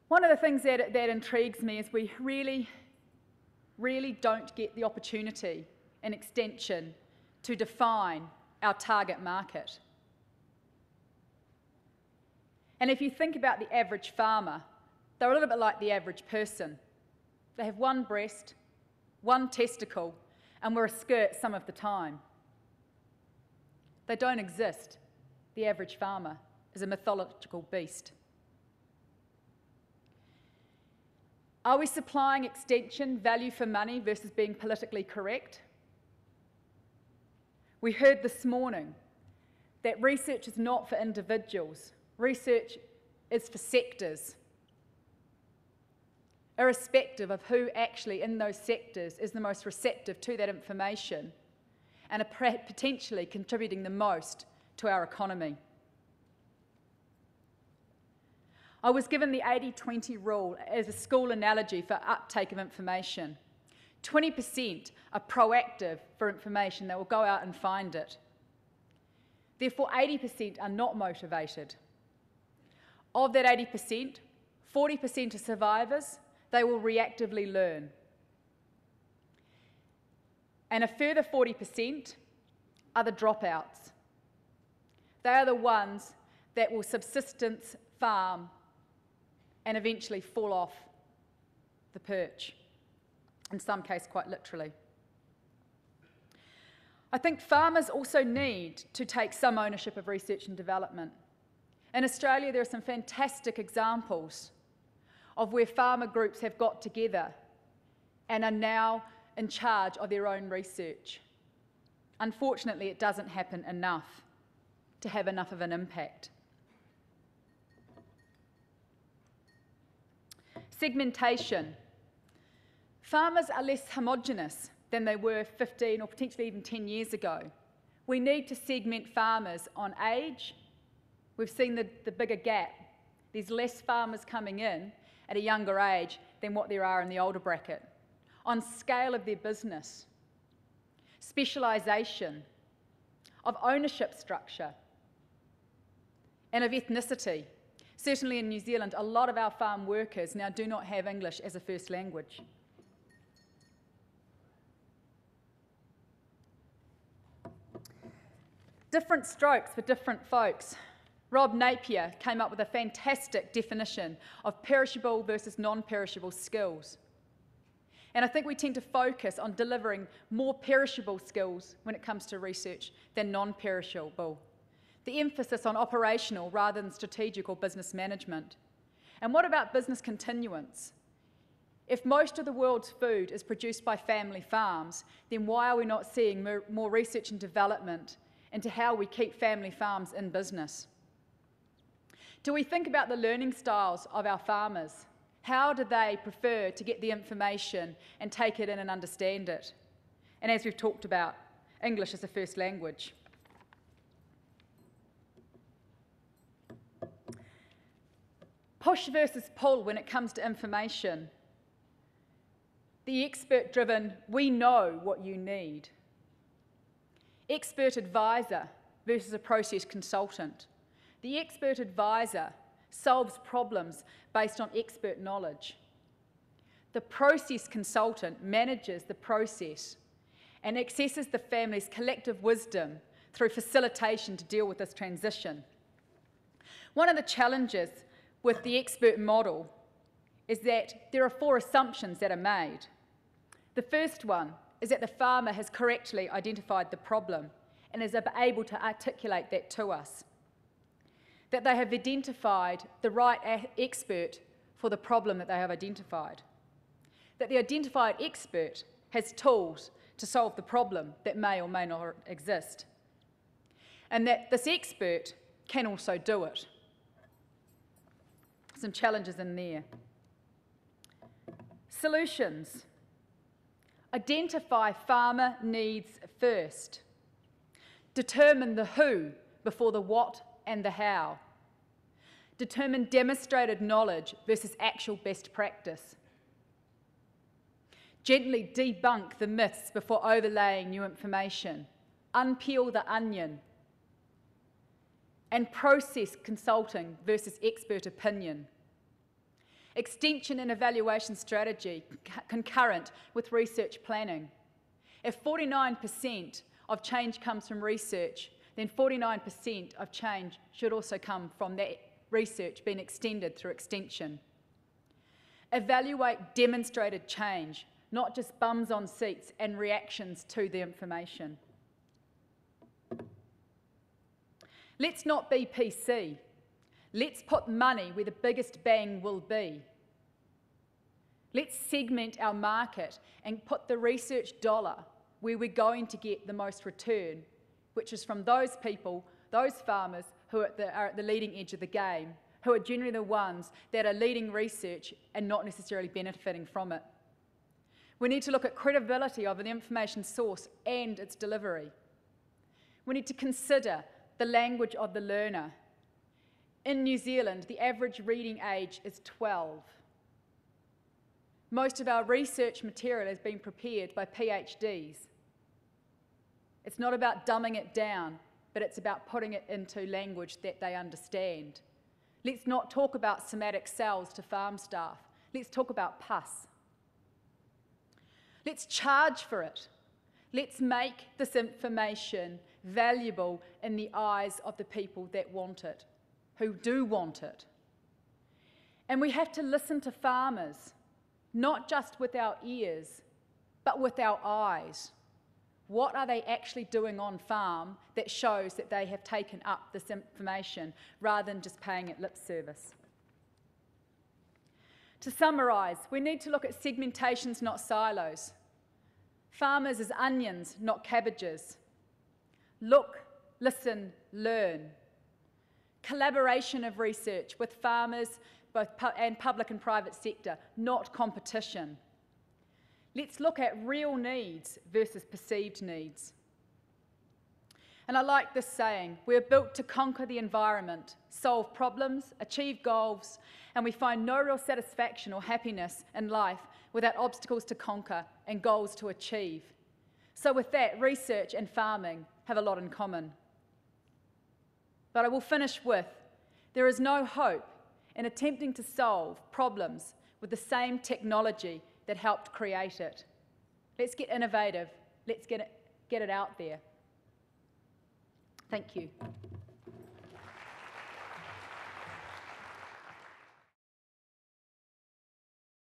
One of the things that intrigues me is we really don't get the opportunity in extension to define our target market. And if you think about the average farmer, they're a little bit like the average person. They have one breast, one testicle, and wear a skirt some of the time. They don't exist. The average farmer is a mythological beast. Are we supplying extension, value for money, versus being politically correct? We heard this morning that research is not for individuals. Research is for sectors, irrespective of who actually in those sectors is the most receptive to that information and are potentially contributing the most to our economy. I was given the 80-20 rule as a school analogy for uptake of information. 20% are proactive for information. They will go out and find it. Therefore, 80% are not motivated. Of that 80%, 40% are survivors. They will reactively learn. And a further 40% are the dropouts. They are the ones that will subsistence farm and eventually fall off the perch, in some cases quite literally. I think farmers also need to take some ownership of research and development. In Australia, there are some fantastic examples of where farmer groups have got together and are now in charge of their own research. Unfortunately, it doesn't happen enough to have enough of an impact. Segmentation. Farmers are less homogenous than they were 15 or potentially even 10 years ago. We need to segment farmers on age. We've seen the bigger gap. There's less farmers coming in at a younger age than what there are in the older bracket. On scale of their business, specialisation, of ownership structure, and of ethnicity. Certainly in New Zealand, a lot of our farm workers now do not have English as a first language. Different strokes for different folks. Rob Napier came up with a fantastic definition of perishable versus non-perishable skills. And I think we tend to focus on delivering more perishable skills when it comes to research than non-perishable. The emphasis on operational rather than strategic or business management. And what about business continuance? If most of the world's food is produced by family farms, then why are we not seeing more research and development into how we keep family farms in business? Do we think about the learning styles of our farmers? How do they prefer to get the information and take it in and understand it? And as we've talked about, English is a first language. Push versus pull when it comes to information. The expert-driven, we know what you need. Expert advisor versus a process consultant. The expert advisor solves problems based on expert knowledge. The process consultant manages the process and accesses the family's collective wisdom through facilitation to deal with this transition. One of the challenges with the expert model is that there are 4 assumptions that are made. The first one is that the farmer has correctly identified the problem and is able to articulate that to us. That they have identified the right expert for the problem that they have identified. That the identified expert has tools to solve the problem that may or may not exist. And that this expert can also do it. Some challenges in there. Solutions. Identify farmer needs first. Determine the who before the what and the how. Determine demonstrated knowledge versus actual best practice. Gently debunk the myths before overlaying new information. Unpeel the onion. And process consulting versus expert opinion. Extension and evaluation strategy concurrent with research planning. If 49% of change comes from research, then 49% of change should also come from that research being extended through extension. Evaluate demonstrated change, not just bums on seats and reactions to the information. Let's not be PC. Let's put money where the biggest bang will be. Let's segment our market and put the research dollar where we're going to get the most return, which is from those people, those farmers who are at the leading edge of the game, who are generally the ones that are leading research and not necessarily benefiting from it. We need to look at credibility of the information source and its delivery. We need to consider the language of the learner. In New Zealand, the average reading age is 12. Most of our research material has been prepared by PhDs. It's not about dumbing it down, but it's about putting it into language that they understand. Let's not talk about somatic cells to farm staff. Let's talk about pus. Let's charge for it. Let's make this information valuable in the eyes of the people that want it, who do want it. And we have to listen to farmers, not just with our ears, but with our eyes. What are they actually doing on farm that shows that they have taken up this information rather than just paying it lip service? To summarise, we need to look at segmentations, not silos. Farmers as onions, not cabbages. Look, listen, learn. Collaboration of research with farmers, both public and private sector, not competition. Let's look at real needs versus perceived needs. And I like this saying, we're built to conquer the environment, solve problems, achieve goals, and we find no real satisfaction or happiness in life without obstacles to conquer and goals to achieve. So with that, research and farming have a lot in common. But I will finish with, there is no hope in attempting to solve problems with the same technology that helped create it. Let's get innovative. Let's get it out there. Thank you.